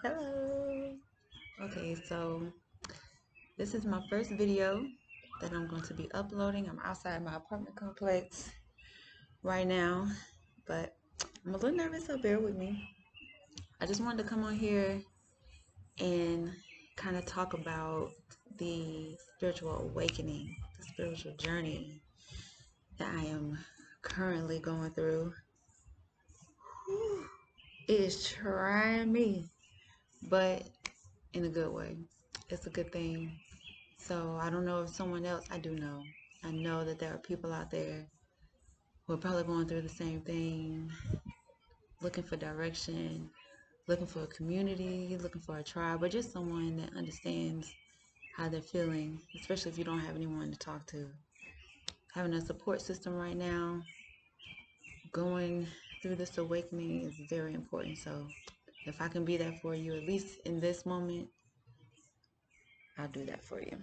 Hello. Okay, so this is my first video that I'm going to be uploading. I'm outside my apartment complex right now, but I'm a little nervous, so bear with me. I just wanted to come on here and kind of talk about the spiritual awakening, the spiritual journey that I am currently going through. It is trying me, but in a good way. It's a good thing. So I don't know if someone else, I do know. I know that there are people out there who are probably going through the same thing, looking for direction, looking for a community, looking for a tribe, or just someone that understands how they're feeling, especially if you don't have anyone to talk to. Having a support system right now, going through this awakening is very important. So if I can be that for you, at least in this moment, I'll do that for you.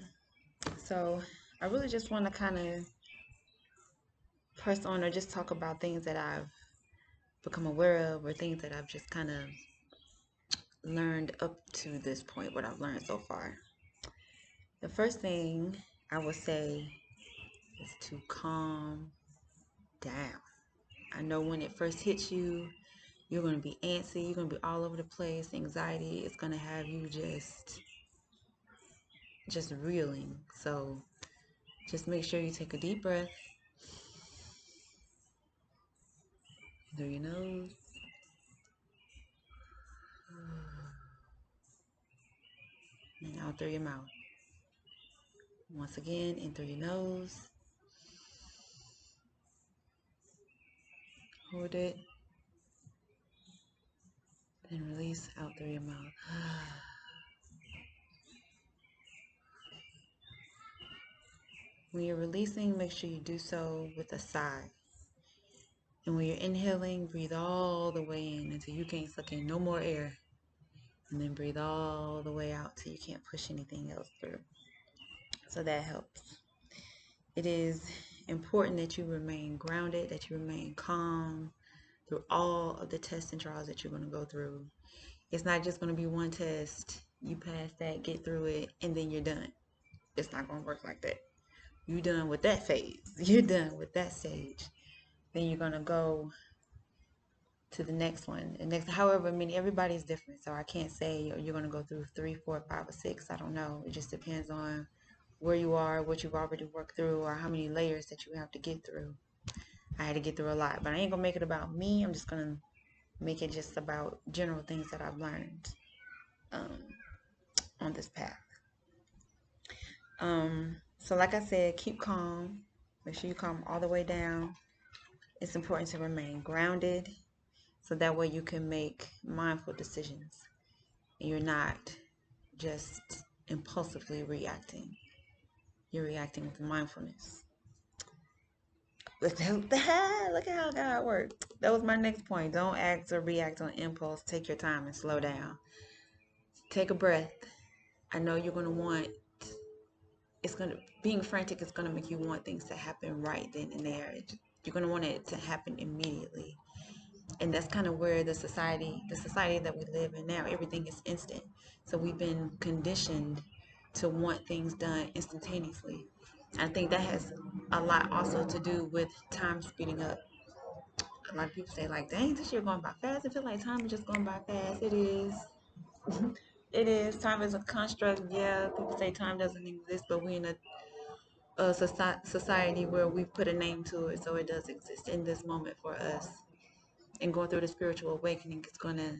So I really just want to kind of press on or just talk about things that I've become aware of or things that I've just kind of learned up to this point, what I've learned so far. The first thing I would say is to calm down. I know when it first hits you, you're going to be antsy, you're going to be all over the place. Anxiety is going to have you just reeling. So just make sure you take a deep breath through your nose and out through your mouth. Once again, in through your nose, hold it, then release out through your mouth. When you're releasing, make sure you do so with a sigh. And when you're inhaling, breathe all the way in until you can't suck in no more air. And then breathe all the way out till you can't push anything else through. So that helps. It is important that you remain grounded, that you remain calm through all of the tests and trials that you're going to go through. It's not just going to be one test. You pass that, get through it, and then you're done. It's not going to work like that. You're done with that phase. You're done with that stage. Then you're going to go to the next one. And next, however many, everybody's different. So I can't say you're going to go through 3, 4, 5, or 6. I don't know. It just depends on where you are, what you've already worked through, or how many layers that you have to get through. I had to get through a lot, but I ain't going to make it about me. I'm just going to make it just about general things that I've learned um, on this path. So like I said, keep calm. Make sure you calm all the way down. It's important to remain grounded so that way you can make mindful decisions and you're not just impulsively reacting. You're reacting with mindfulness. Look at how God works. That was my next point. Don't act or react on impulse. Take your time and slow down. Take a breath. I know you're gonna want. Being frantic is gonna make you want things to happen right then and there. You're gonna want it to happen immediately, and that's kind of where the society that we live in now, everything is instant. So we've been conditioned to want things done instantaneously. I think that has a lot also to do with time speeding up. A lot of people say like, dang, this year going by fast. I feel like time is just going by fast. It is. It is. Time is a construct. Yeah, people say time doesn't exist, but we're in a society where we put a name to it, so it does exist in this moment for us. And going through the spiritual awakening is going to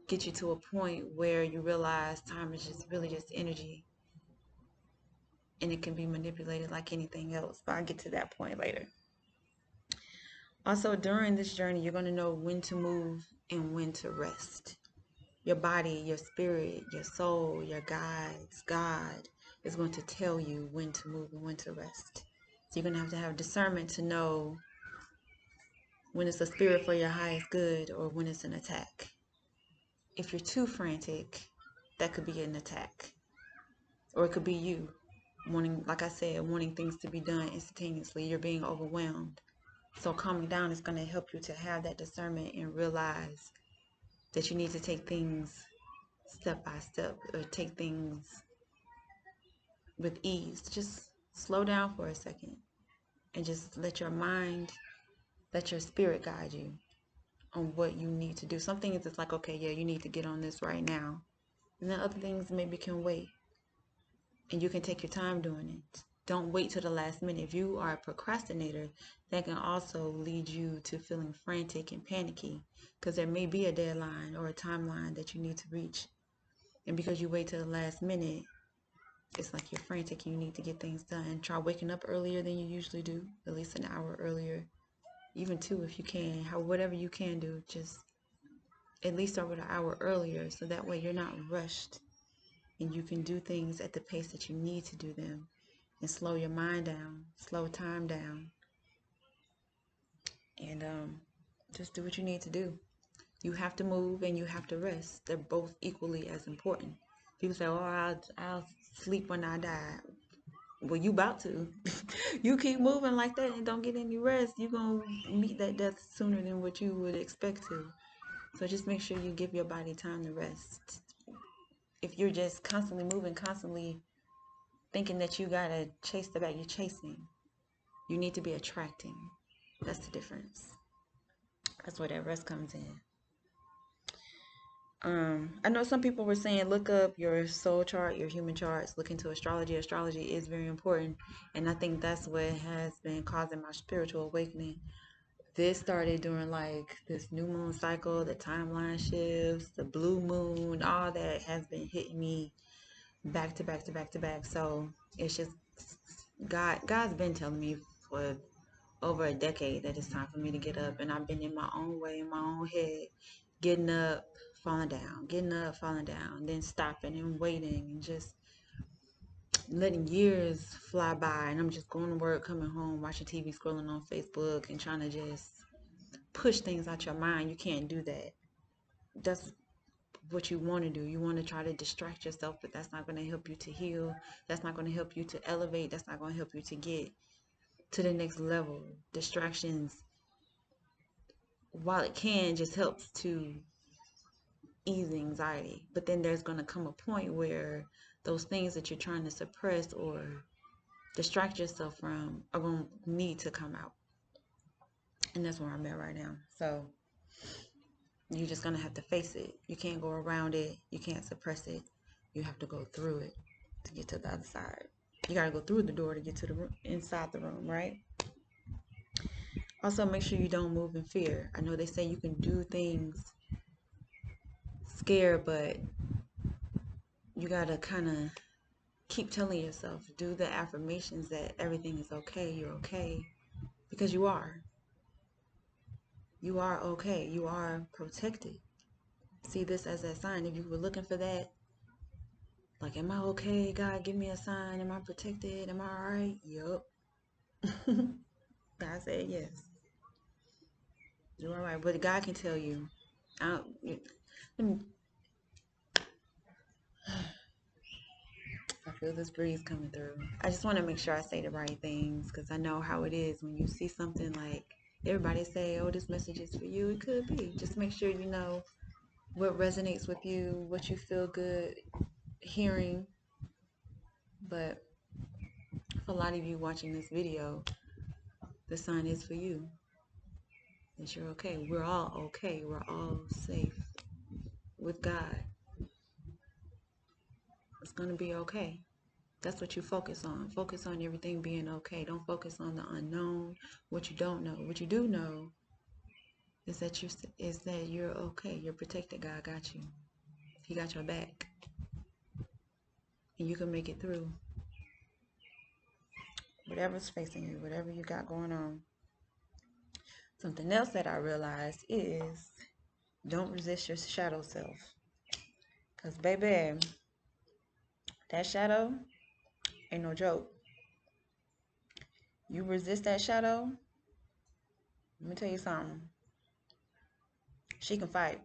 get you to a point where you realize time is just really just energy, and it can be manipulated like anything else. But I'll get to that point later. Also, during this journey, you're going to know when to move and when to rest. Your body, your spirit, your soul, your guides, God is going to tell you when to move and when to rest. So you're going to have discernment to know when it's a spirit for your highest good or when it's an attack. If you're too frantic, that could be an attack. Or it could be you wanting, like I said, wanting things to be done instantaneously. You're being overwhelmed. So calming down is going to help you to have that discernment and realize that you need to take things step by step or take things with ease. Just slow down for a second and just let your mind, let your spirit guide you on what you need to do. Some things it's like, okay, yeah, you need to get on this right now. And then other things maybe can wait. And you can take your time doing it. Don't wait till the last minute. If you are a procrastinator, that can also lead you to feeling frantic and panicky because there may be a deadline or a timeline that you need to reach. And because you wait till the last minute, it's like you're frantic and you need to get things done. Try waking up earlier than you usually do, at least an hour earlier, even two if you can. Whatever you can do, just at least start with an hour earlier so that way you're not rushed and you can do things at the pace that you need to do them and slow your mind down, slow time down, and just do what you need to do. You have to move and you have to rest. They're both equally as important. People say, oh, I'll sleep when I die. Well, you about to. You keep moving like that and don't get any rest, you're going to meet that death sooner than what you would expect to. So just make sure you give your body time to rest. If you're just constantly moving, constantly thinking that you got to chase the bag, you're chasing. You need to be attracting. That's the difference. That's where that rest comes in. I know some people were saying look up your soul chart, your human charts, look into astrology. Astrology is very important, and I think that's what has been causing my spiritual awakening. This started during like this new moon cycle, the timeline shifts, the blue moon, all that has been hitting me back to back to back to back. So it's just God's been telling me for over a decade that it's time for me to get up, and I've been in my own way, in my own head, getting up, falling down, getting up, falling down, then stopping and waiting and just letting years fly by. And I'm just going to work, coming home, watching TV, scrolling on Facebook, and trying to just push things out your mind. You can't do that. That's what you want to do. You want to try to distract yourself, but that's not going to help you to heal. That's not going to help you to elevate. That's not going to help you to get to the next level. Distractions, while it can, just helps to ease anxiety, but then there's going to come a point where those things that you're trying to suppress or distract yourself from are going to need to come out. And that's where I'm at right now. So you're just going to have to face it. You can't go around it. You can't suppress it. You have to go through it to get to the other side. You got to go through the door to get to the room, inside the room, right? Also, make sure you don't move in fear. I know they say you can do things scared, but you got to kind of keep telling yourself, do the affirmations that everything is okay, you're okay, because you are. You are okay. You are protected. See this as a sign. If you were looking for that, like, am I okay? God, give me a sign. Am I protected? Am I all right? Yup. God said yes. You're all right. But God can tell you. I feel this breeze coming through. I just want to make sure I say the right things because I know how it is when you see something like everybody say, oh, this message is for you. It could be. Just make sure you know what resonates with you, what you feel good hearing. But for a lot of you watching this video, the sign is for you. That you're okay. We're all okay. We're all safe with God. It's going to be okay. That's what you focus on. Focus on everything being okay. Don't focus on the unknown, what you don't know. What you do know is that you're okay. You're protected. God got you. He got your back. And you can make it through whatever's facing you, whatever you got going on. Something else that I realized is don't resist your shadow self. Because, baby, that shadow ain't no joke. You resist that shadow, let me tell you something. She can fight.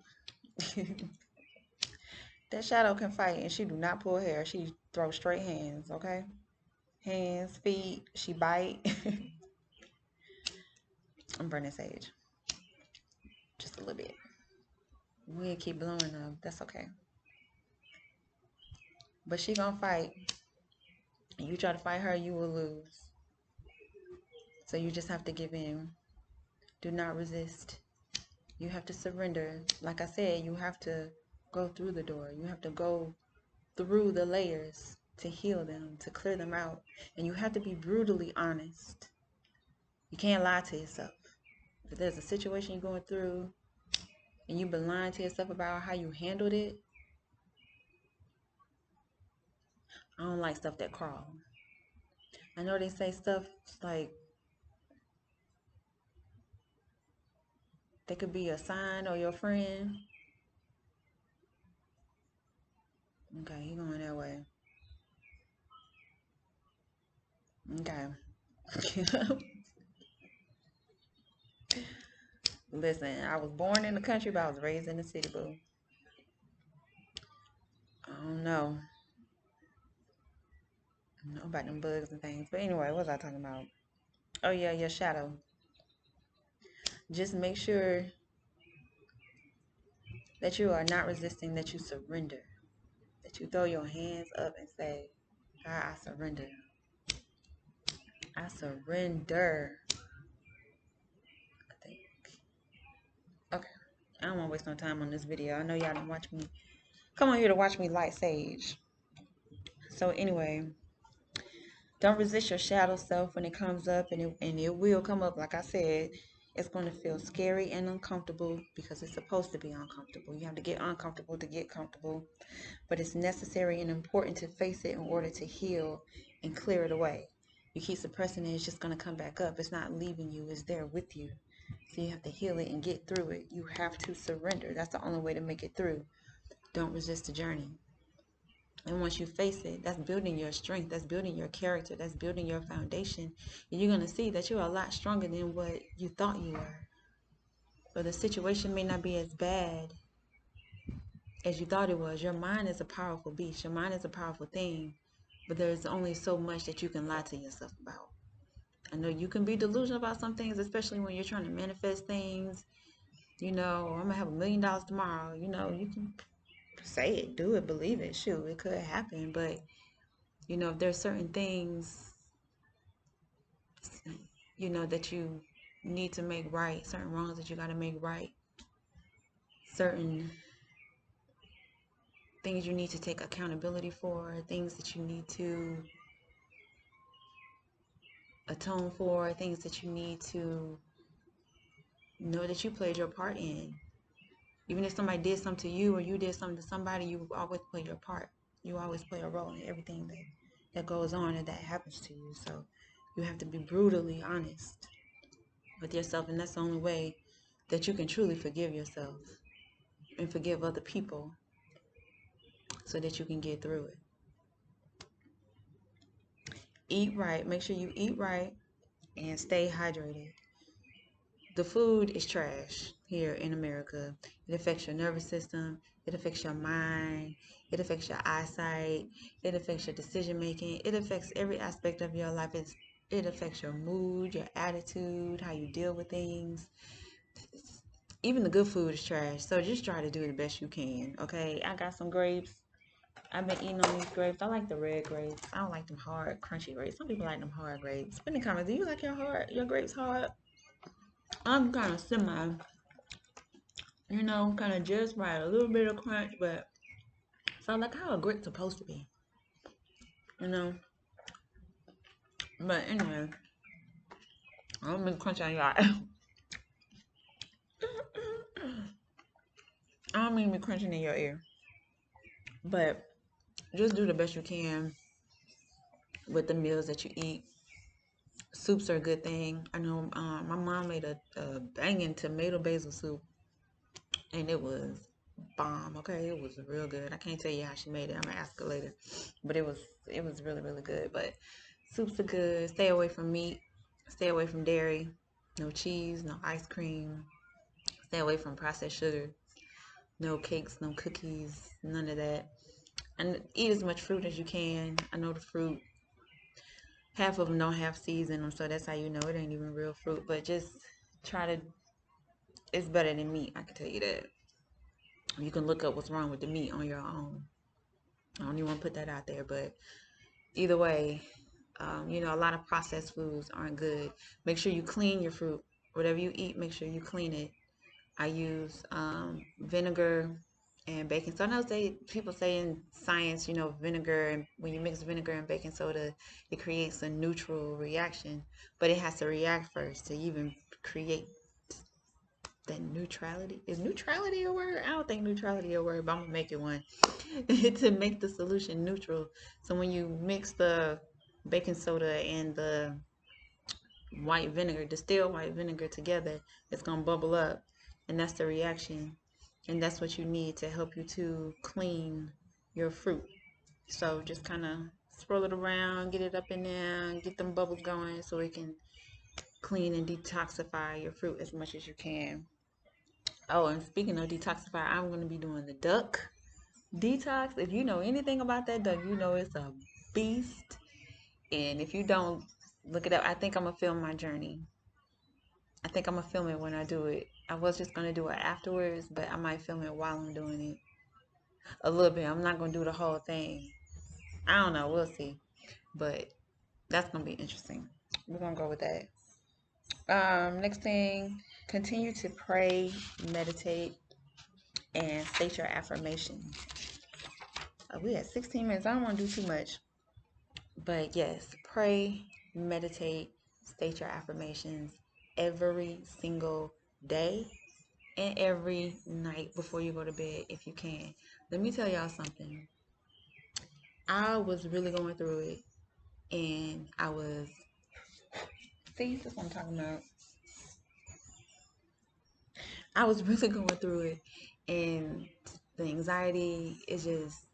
That shadow can fight, and she do not pull hair. She throws straight hands, okay? Hands, feet, she bite. I'm burning sage. Just a little bit. We'll keep blowing up. That's okay. But she gonna fight. You try to fight her, you will lose. So you just have to give in. Do not resist. You have to surrender. Like I said, you have to go through the door. You have to go through the layers to heal them, to clear them out. And you have to be brutally honest. You can't lie to yourself. If there's a situation you're going through and you've been lying to yourself about how you handled it, I don't like stuff that crawl. I know they say stuff like they could be a sign or your friend. Okay, you going that way. Okay. Listen, I was born in the country, but I was raised in the city, boo. I don't know. I don't know about them bugs and things. But anyway, what was I talking about? Oh, yeah, your shadow. Just make sure that you are not resisting, that you surrender. That you throw your hands up and say, God, I surrender. I surrender. I think. Okay. I don't want to waste no time on this video. I know y'all don't watch me. Come on here to watch me light sage. So anyway, don't resist your shadow self when it comes up, and it will come up. Like I said, it's going to feel scary and uncomfortable because it's supposed to be uncomfortable. You have to get uncomfortable to get comfortable, but it's necessary and important to face it in order to heal and clear it away. You keep suppressing it, it's just going to come back up. It's not leaving you, it's there with you. So you have to heal it and get through it. You have to surrender. That's the only way to make it through. Don't resist the journey. And once you face it, that's building your strength, that's building your character, that's building your foundation. And you're going to see that you're a lot stronger than what you thought you were. But the situation may not be as bad as you thought it was. Your mind is a powerful beast. Your mind is a powerful thing. But there's only so much that you can lie to yourself about. I know you can be delusional about some things, especially when you're trying to manifest things. You know, I'm going to have $1 million tomorrow. You know, you can say it, do it, believe it. Shoot, it could happen. But, you know, if there's certain things, you know, that you need to make right, certain wrongs that you got to make right, certain things you need to take accountability for, things that you need to atone for, things that you need to know that you played your part in. Even if somebody did something to you or you did something to somebody, you always play your part. You always play a role in everything that goes on and that happens to you. So you have to be brutally honest with yourself, and that's the only way that you can truly forgive yourself and forgive other people so that you can get through it. Eat right. Make sure you eat right and stay hydrated. The food is trash here in America. It affects your nervous system. It affects your mind. It affects your eyesight. It affects your decision making. It affects every aspect of your life. It affects your mood, your attitude, how you deal with things. Even the good food is trash. So just try to do the best you can. Okay, I got some grapes. I've been eating on these grapes. I like the red grapes. I don't like them hard, crunchy grapes. Some people like them hard grapes. Put in the comments, do you like your grapes hard? I'm kind of semi, you know, kind of just right. A little bit of crunch, but so like how a grape's supposed to be, you know. But anyway, I don't mean crunch on your eye. I don't mean me crunching in your ear. But just do the best you can with the meals that you eat. Soups are a good thing. I know my mom made a banging tomato basil soup, and it was bomb. Okay, it was real good. I can't tell you how she made it. I'm gonna ask her later, but it was really really good. But soups are good. Stay away from meat. Stay away from dairy. No cheese. No ice cream. Stay away from processed sugar. No cakes. No cookies. None of that. And eat as much fruit as you can. I know the fruit. Half of them don't have seeds in them, so that's how you know it ain't even real fruit. But just try to. It's better than meat. I can tell you that. You can look up what's wrong with the meat on your own. I don't even want to put that out there, but either way, a lot of processed foods aren't good. Make sure you clean your fruit. Whatever you eat, make sure you clean it. I use vinegar and baking soda. I know people say in science, vinegar, and when you mix vinegar and baking soda, it creates a neutral reaction, but it has to react first to even create that neutrality. Is neutrality a word? I don't think neutrality a word, but I'm gonna make it one. To make the solution neutral. So when you mix the baking soda and the white vinegar, distilled white vinegar together, it's gonna bubble up, and that's the reaction, and that's what you need to help you to clean your fruit. So just kind of swirl it around, get it up in there, get them bubbles going, so it can clean and detoxify your fruit as much as you can. Oh, and speaking of detoxify, I'm going to be doing the duck detox. If you know anything about that duck, you know it's a beast. And if you don't, look it up. I think I'm going to film my journey. I think I'm going to film it when I do it. I was just going to do it afterwards, but I might film it while I'm doing it. A little bit. I'm not going to do the whole thing. I don't know. We'll see. But that's going to be interesting. We're going to go with that. Next thing, continue to pray, meditate, and state your affirmations. We had 16 minutes. I don't want to do too much. But yes, pray, meditate, state your affirmations every single day and every night before you go to bed if you can. Let me tell y'all something. I was really going through it, and see, that's what I'm talking about. I was really going through it, and the anxiety, it just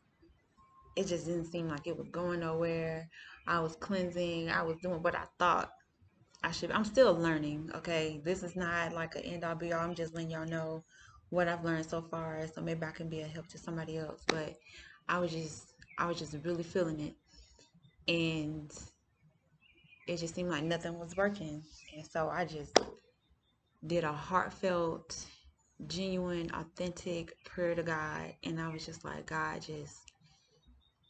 didn't seem like it was going nowhere. I was cleansing. I was doing what I thought I should. I'm still learning. Okay, this is not like an end all be all. I'm just letting y'all know what I've learned so far, so maybe I can be a help to somebody else. But I was just, I was just really feeling it, and it just seemed like nothing was working. And so I just did a heartfelt, genuine, authentic prayer to God, and I was just like, God, just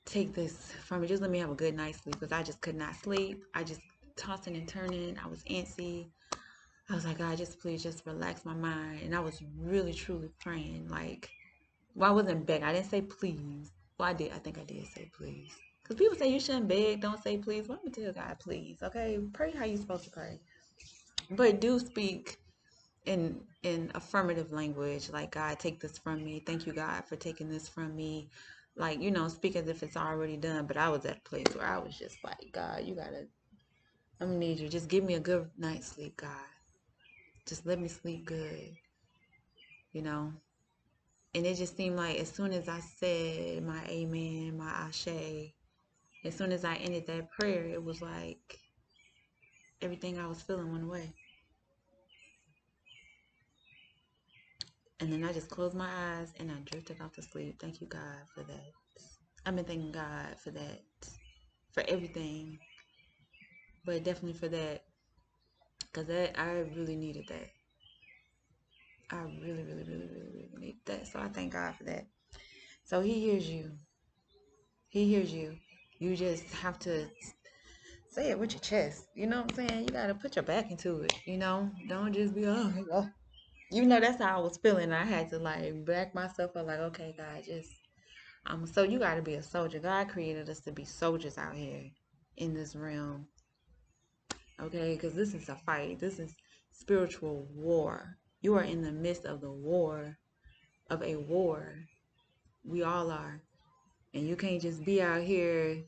take this from me. Just let me have a good night's sleep, because I just could not sleep. I just tossing and turning. I was antsy. I was like, God, just please just relax my mind. And I was really, truly praying. Like, well, I wasn't begging. I didn't say please. Well, I did. I think I did say please. Because people say you shouldn't beg. Don't say please. Well, I'm going to tell God, please. Okay? Pray how you're supposed to pray. But do speak in affirmative language. Like, God, take this from me. Thank you, God, for taking this from me. Like, speak as if it's already done. But I was at a place where I was just like, God, I'm going to need you. Just give me a good night's sleep, God. Just let me sleep good, you know. And it just seemed like as soon as I said my amen, my ashe, as soon as I ended that prayer, it was like everything I was feeling went away. And then I just closed my eyes and I drifted off to sleep. Thank you, God, for that. I've been thanking God for that, for everything, but definitely for that, because I really needed that. I really, really, really, really, really needed that. So I thank God for that. So He hears you. He hears you. You just have to say it with your chest. You know what I'm saying? You gotta put your back into it. Don't just be oh. That's how I was feeling. I had to like back myself up. Like, okay, God, just so you gotta be a soldier. God created us to be soldiers out here in this realm. Okay, because this is a fight. This is spiritual war. You are in the midst of the war of a war. We all are, and you can't just be out here.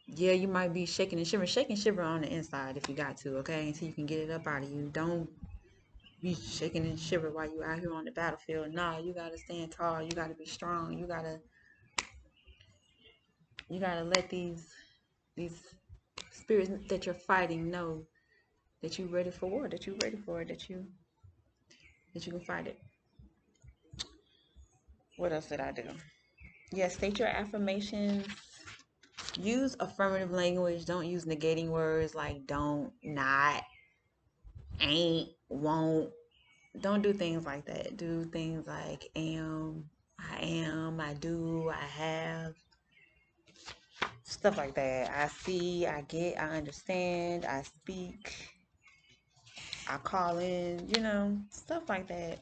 Yeah, you might be shaking and shivering. Shake and shiver on the inside if you got to, okay? Until you can get it up out of you. Don't be shaking and shiver while you out here on the battlefield. No, you gotta stand tall. You gotta be strong. You gotta let these spirits that you're fighting know that you're ready for war, that you're ready for it, that you can fight it. What else did I do? Yeah, state your affirmations. Use affirmative language. Don't use negating words like don't, not, ain't, won't. Don't do things like that. Do things like am, I do, I have, stuff like that. I see, I get, I understand, I speak, I call in, stuff like that.